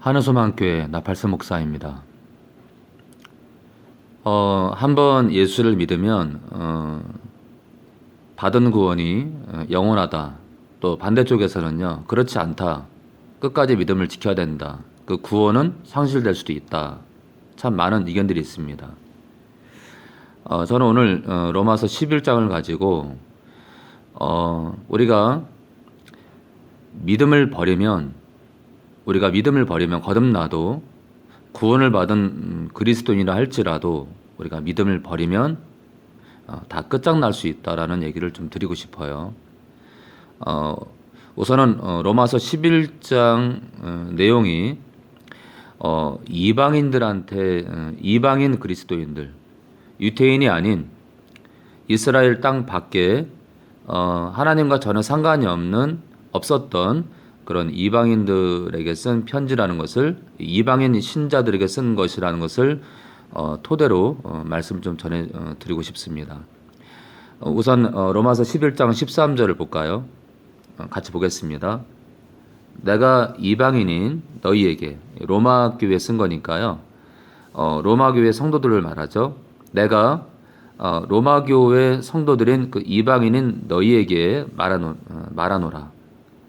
한우소망교회 나팔수 목사입니다. 한번 예수를 믿으면 받은 구원이 영원하다. 또 반대쪽에서는요, 그렇지 않다. 끝까지 믿음을 지켜야 된다. 그 구원은 상실될 수도 있다. 참 많은 의견들이 있습니다. 저는 오늘 로마서 11장을 가지고 우리가 믿음을 버리면 거듭나도 구원을 받은 그리스도인이라 할지라도 우리가 믿음을 버리면 다 끝장날 수 있다라는 얘기를 좀 드리고 싶어요. 우선은 로마서 11장 내용이 이방인들한테 이방인 그리스도인들, 유태인이 아닌 이스라엘 땅 밖에 하나님과 전혀 상관이 없었던 그런 이방인들에게 쓴 편지라는 것을, 이방인 신자들에게 쓴 것이라는 것을 토대로 말씀 좀 전해 드리고 싶습니다. 우선 로마서 11장 13절을 볼까요? 같이 보겠습니다. 내가 이방인인 너희에게, 로마 교회에 쓴 거니까요. 로마 교회 성도들을 말하죠. 내가 로마 교회 성도들인 그 이방인인 너희에게 말하노라.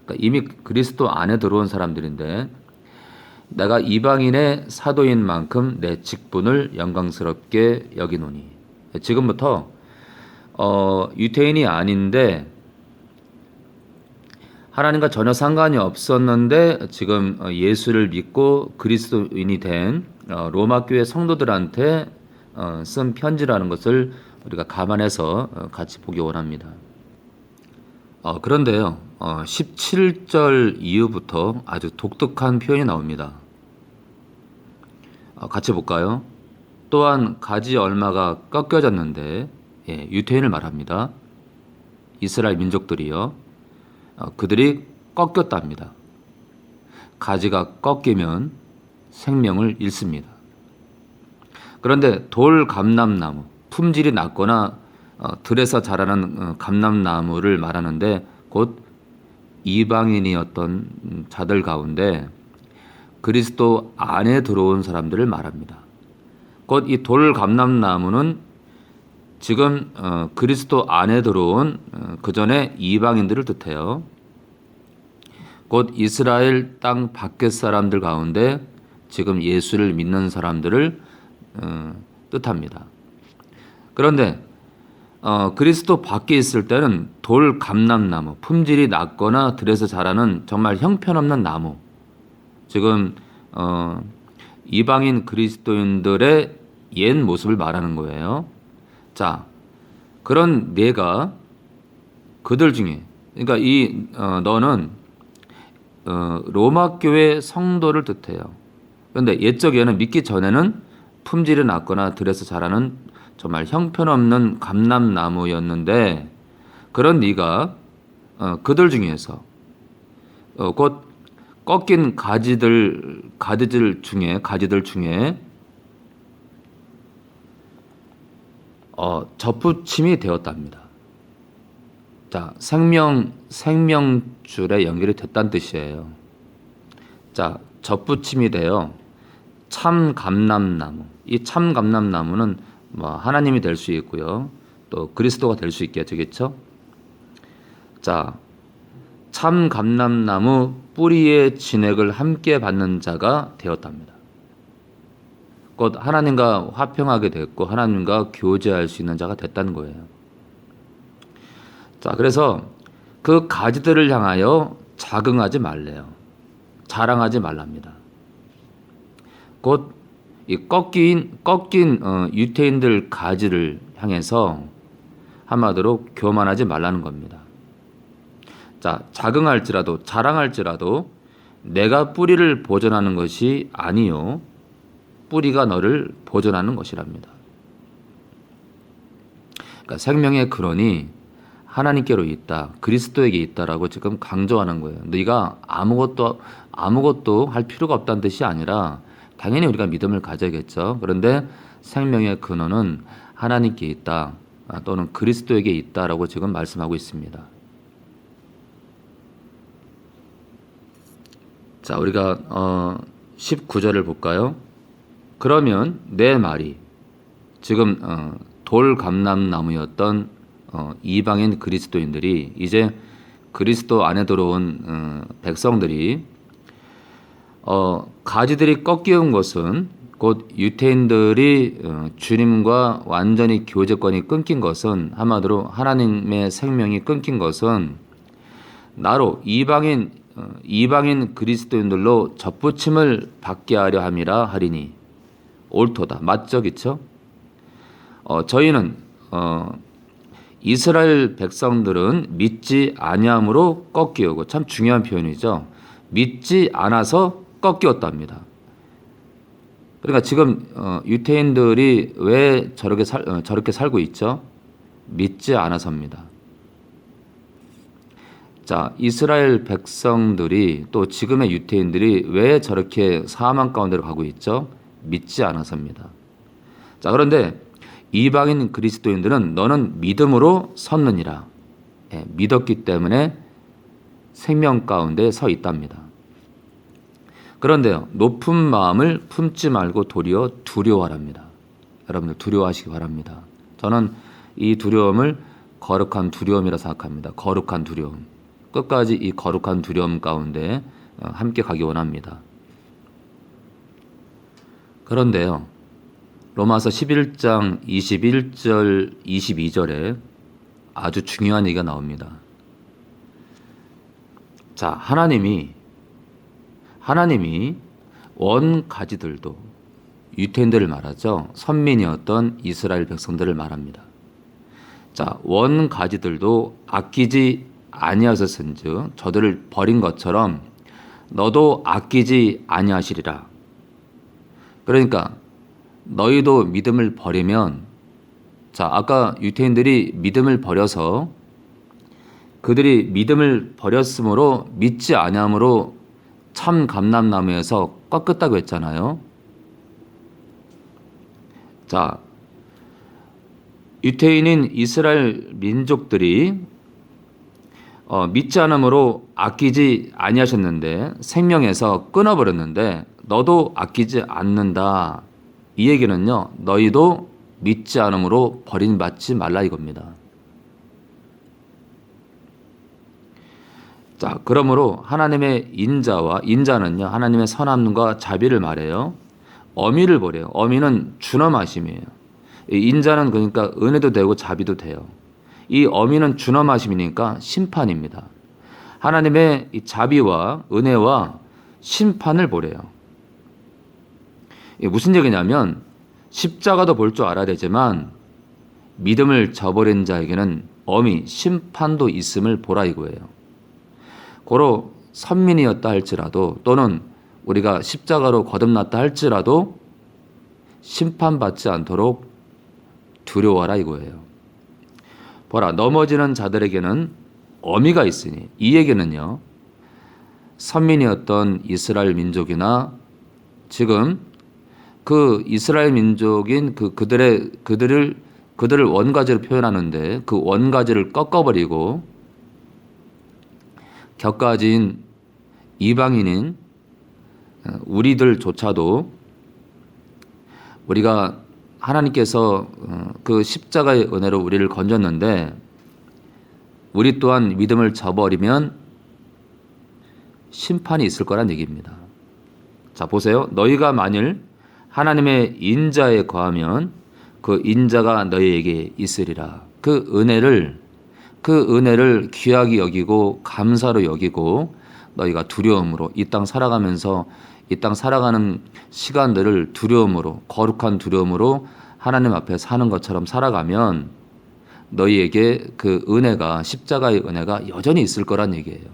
그러니까 이미 그리스도 안에 들어온 사람들인데, 내가 이방인의 사도인 만큼 내 직분을 영광스럽게 여기노니. 지금부터 유태인이 아닌데 하나님과 전혀 상관이 없었는데 지금 예수를 믿고 그리스도인이 된 로마 교회 성도들한테 쓴 편지라는 것을 우리가 감안해서 같이 보기 원합니다. 그런데요, 17절 이후부터 아주 독특한 표현이 나옵니다. 같이 볼까요? 또한 가지 얼마가 꺾여졌는데, 유태인을 말합니다. 이스라엘 민족들이요, 그들이 꺾였답니다. 가지가 꺾이면 생명을 잃습니다. 그런데 돌 감람나무, 품질이 낮거나 들에서 자라는 감람나무를 말하는데, 곧 이방인이었던 자들 가운데 그리스도 안에 들어온 사람들을 말합니다. 곧 이 돌 감람나무는 지금 그리스도 안에 들어온 그 전에 이방인들을 뜻해요. 곧 이스라엘 땅 밖의 사람들 가운데 지금 예수를 믿는 사람들을 뜻합니다. 그런데 그리스도 밖에 있을 때는 돌 감람나무, 품질이 낮거나 들에서 자라는 정말 형편없는 나무, 지금 이방인 그리스도인들의 옛 모습을 말하는 거예요. 자, 그런 내가 그들 중에, 그러니까 너는 로마 교회 성도를 뜻해요. 그런데 옛적에는, 믿기 전에는 품질이 낮거나 들에서 자라는 정말 형편없는 감람나무였는데, 그런 네가 그들 중에서 곧 꺾인 가지들 중에 접붙임이 되었답니다. 자, 생명줄에 연결이 됐다는 뜻이에요. 자, 접붙임이 되어 참 감람나무, 이 참 감람나무는 하나님이 될 수 있고요, 또 그리스도가 될 수 있겠죠. 자, 참 감람나무 뿌리의 진액을 함께 받는 자가 되었답니다. 곧 하나님과 화평하게 됐고 하나님과 교제할 수 있는 자가 됐다는 거예요. 자, 그래서 그 가지들을 향하여 자긍하지 말래요. 자랑하지 말랍니다. 곧 이 꺾인 유태인들 가지를 향해서 한마디로 교만하지 말라는 겁니다. 자, 자긍할지라도, 자랑할지라도 내가 뿌리를 보존하는 것이 아니요, 뿌리가 너를 보존하는 것이랍니다. 그러니까 생명의 근원이 하나님께로 있다, 그리스도에게 있다라고 지금 강조하는 거예요. 네가 아무것도 할 필요가 없다는 뜻이 아니라, 당연히 우리가 믿음을 가져야겠죠. 그런데 생명의 근원은 하나님께 있다, 또는 그리스도에게 있다라고 지금 말씀하고 있습니다. 자, 우리가 19절을 볼까요? 그러면 내 말이 지금 돌감람나무였던 이방인 그리스도인들이 이제 그리스도 안에 들어온 백성들이 가지들이 꺾이는 것은 곧 유대인들이 주님과 완전히 교제권이 끊긴 것은 한마디로 하나님의 생명이 끊긴 것은 나로 이방인 그리스도인들로 접붙임을 받게 하려 함이라 하리니 옳도다. 맞죠, 그쵸? 저희는 이스라엘 백성들은 믿지 아니함으로 꺾이고 참 중요한 표현이죠. 믿지 않아서 꺾였답니다. 그러니까 지금 유대인들이 왜 저렇게 살고 있죠? 믿지 않아서입니다. 자, 이스라엘 백성들이 또 지금의 유대인들이 왜 저렇게 사망 가운데로 가고 있죠? 믿지 않아서입니다. 자, 그런데 이방인 그리스도인들은 너는 믿음으로 섰느니라. 믿었기 때문에 생명 가운데 서 있답니다. 그런데요, 높은 마음을 품지 말고 도리어 두려워하랍니다. 여러분들 두려워하시기 바랍니다. 저는 이 두려움을 거룩한 두려움이라 생각합니다. 거룩한 두려움. 끝까지 이 거룩한 두려움 가운데 함께 가기 원합니다. 그런데요, 로마서 11장 21절 22절에 아주 중요한 얘기가 나옵니다. 자, 하나님이 원가지들도 유대인들을 말하죠. 선민이었던 이스라엘 백성들을 말합니다. 자, 원가지들도 아끼지 아니하셨은즉 저들을 버린 것처럼 너도 아끼지 아니하시리라. 그러니까 너희도 믿음을 버리면, 자, 아까 유대인들이 믿음을 버려서 그들이 믿음을 버렸으므로 믿지 아니함으로 참 감람나무에서 꺾었다고 했잖아요. 자, 유대인인 이스라엘 민족들이 믿지 않음으로 아끼지 아니하셨는데 생명에서 끊어버렸는데 너도 아끼지 않는다. 이 얘기는요, 너희도 믿지 않음으로 버림받지 말라 이겁니다. 자, 그러므로 하나님의 인자는요, 하나님의 선함과 자비를 말해요. 어미를 보래요. 어미는 준엄하심이에요. 인자는 그러니까 은혜도 되고 자비도 돼요. 이 어미는 준엄하심이니까 심판입니다. 하나님의 이 자비와 은혜와 심판을 보래요. 이게 무슨 얘기냐면 십자가도 볼 줄 알아야 되지만 믿음을 저버린 자에게는 어미, 심판도 있음을 보라 이거예요. 고로 선민이었다 할지라도 또는 우리가 십자가로 거듭났다 할지라도 심판받지 않도록 두려워하라 이거예요. 보라, 넘어지는 자들에게는 어미가 있으니, 이 얘기는요, 선민이었던 이스라엘 민족이나 지금 그 이스라엘 민족인 그들을 원가지로 표현하는데 그 원가지를 꺾어버리고 격가지인 이방인인 우리들조차도 우리가 하나님께서 그 십자가의 은혜로 우리를 건졌는데 우리 또한 믿음을 저버리면 심판이 있을 거란 얘기입니다. 자, 보세요. 너희가 만일 하나님의 인자에 거하면 그 인자가 너희에게 있으리라. 그 은혜를 귀하게 여기고 감사로 여기고 너희가 두려움으로 이 땅 살아가면서 이 땅 살아가는 시간들을 두려움으로, 거룩한 두려움으로 하나님 앞에 사는 것처럼 살아가면 너희에게 그 은혜가, 십자가의 은혜가 여전히 있을 거란 얘기예요.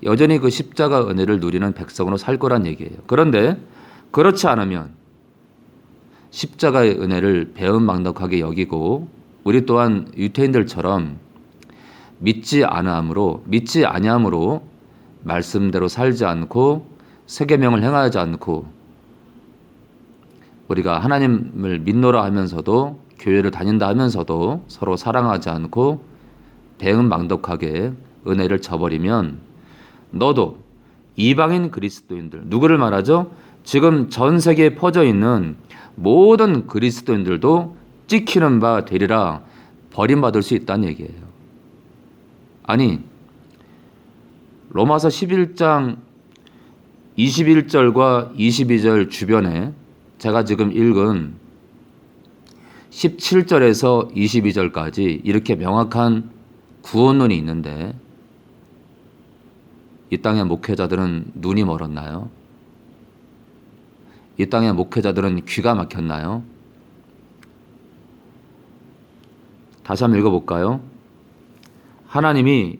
여전히 그 십자가 은혜를 누리는 백성으로 살 거란 얘기예요. 그런데 그렇지 않으면 십자가의 은혜를 배은망덕하게 여기고 우리 또한 유대인들처럼 믿지 아니함으로 말씀대로 살지 않고 세계명을 행하지 않고 우리가 하나님을 믿노라 하면서도 교회를 다닌다 하면서도 서로 사랑하지 않고 배은망덕하게 은혜를 저버리면 너도 이방인 그리스도인들, 누구를 말하죠? 지금 전 세계에 퍼져 있는 모든 그리스도인들도 찍히는 바 되리라 버림받을 수 있다는 얘기예요. 아니, 로마서 11장 21절과 22절 주변에 제가 지금 읽은 17절에서 22절까지 이렇게 명확한 구원론이 있는데 이 땅의 목회자들은 눈이 멀었나요? 이 땅의 목회자들은 귀가 막혔나요? 다시 한번 읽어볼까요? 하나님이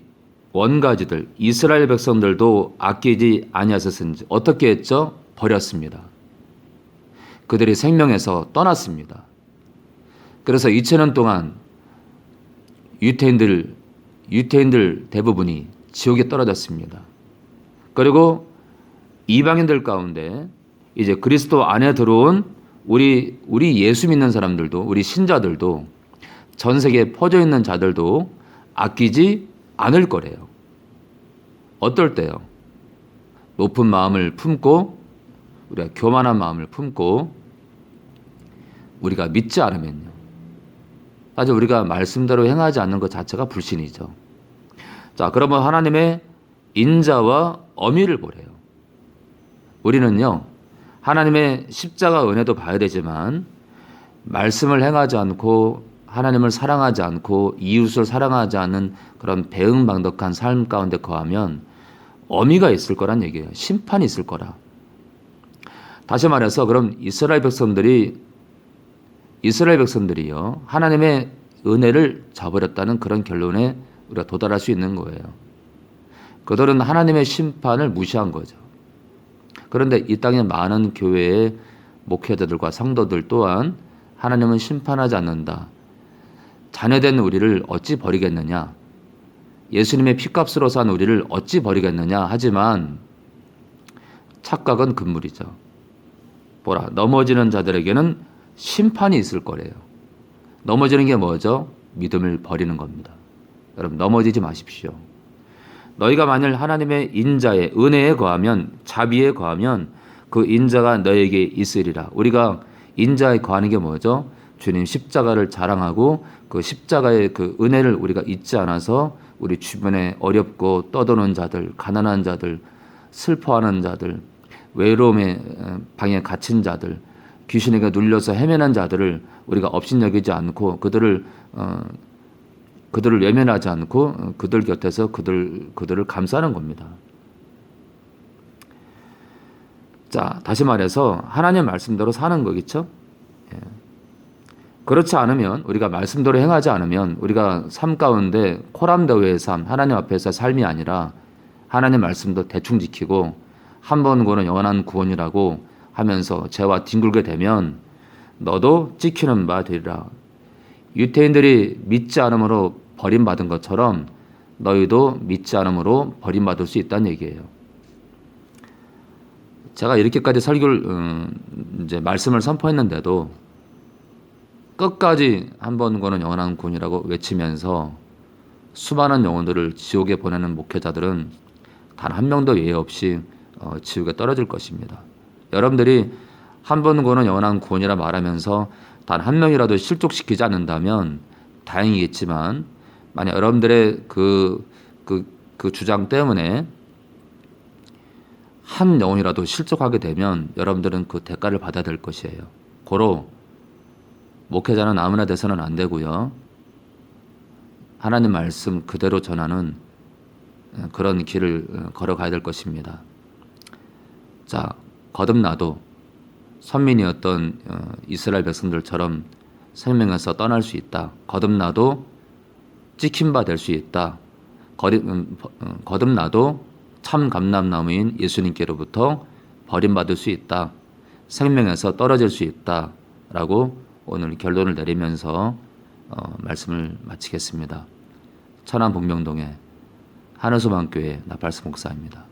원가지들 이스라엘 백성들도 아끼지 아니하셨은지 어떻게 했죠? 버렸습니다. 그들이 생명에서 떠났습니다. 그래서 2000년 동안 유태인들 대부분이 지옥에 떨어졌습니다. 그리고 이방인들 가운데 이제 그리스도 안에 들어온 우리 예수 믿는 사람들도, 우리 신자들도, 전 세계에 퍼져 있는 자들도 아끼지 않을 거래요. 어떨 때요? 높은 마음을 품고, 우리가 교만한 마음을 품고 우리가 믿지 않으면요. 사실 우리가 말씀대로 행하지 않는 것 자체가 불신이죠. 자, 그러면 하나님의 인자와 어미를 보래요. 우리는요, 하나님의 십자가 은혜도 봐야 되지만 말씀을 행하지 않고 하나님을 사랑하지 않고 이웃을 사랑하지 않는 그런 배은망덕한 삶 가운데 거하면 어미가 있을 거란 얘기예요. 심판이 있을 거라. 다시 말해서 그럼 이스라엘 백성들이요, 하나님의 은혜를 저버렸다는 그런 결론에 우리가 도달할 수 있는 거예요. 그들은 하나님의 심판을 무시한 거죠. 그런데 이 땅의 많은 교회의 목회자들과 성도들 또한 하나님은 심판하지 않는다. 자녀된 우리를 어찌 버리겠느냐? 예수님의 피값으로 산 우리를 어찌 버리겠느냐? 하지만 착각은 금물이죠. 보라, 넘어지는 자들에게는 심판이 있을 거래요. 넘어지는 게 뭐죠? 믿음을 버리는 겁니다. 여러분, 넘어지지 마십시오. 너희가 만일 하나님의 인자에, 은혜에 거하면, 자비에 거하면 그 인자가 너에게 있으리라. 우리가 인자에 거하는 게 뭐죠? 주님 십자가를 자랑하고 그 십자가의 그 은혜를 우리가 잊지 않아서 우리 주변에 어렵고 떠도는 자들, 가난한 자들, 슬퍼하는 자들, 외로움의 방에 갇힌 자들, 귀신에게 눌려서 헤매는 자들을 우리가 업신여기지 않고 그들을 외면하지 않고 그들 곁에서 그들을 감싸는 겁니다. 자, 다시 말해서 하나님 말씀대로 사는 거겠죠? 예. 그렇지 않으면, 우리가 말씀대로 행하지 않으면 우리가 삶 가운데 코람대오의 삶, 하나님 앞에서 삶이 아니라 하나님 말씀도 대충 지키고 한 번 구원은 영원한 구원이라고 하면서 죄와 뒹굴게 되면 너도 찍히는 바 되리라. 유태인들이 믿지 않음으로 버림받은 것처럼 너희도 믿지 않음으로 버림받을 수 있다는 얘기예요. 제가 이렇게까지 설교를 이제 말씀을 선포했는데도 끝까지 한 번 구원은 영원한 구원이라고 외치면서 수많은 영혼들을 지옥에 보내는 목회자들은 단 한 명도 예외 없이 지옥에 떨어질 것입니다. 여러분들이 한 번 구원은 영원한 구원이라 말하면서 단 한 명이라도 실족시키지 않는다면 다행이겠지만, 만약 여러분들의 그 주장 때문에 한 영혼이라도 실족하게 되면 여러분들은 그 대가를 받아야 될 것이에요. 고로 목회자는 아무나 돼서는 안 되고요. 하나님 말씀 그대로 전하는 그런 길을 걸어가야 될 것입니다. 자, 거듭나도 선민이었던 이스라엘 백성들처럼 생명에서 떠날 수 있다. 거듭나도 찍힌 바 될 수 있다. 거듭나도 참 감람나무인 예수님께로부터 버림받을 수 있다. 생명에서 떨어질 수 있다. 라고 오늘 결론을 내리면서 말씀을 마치겠습니다. 천안 복명동의 하늘소망교회 나팔수 목사입니다.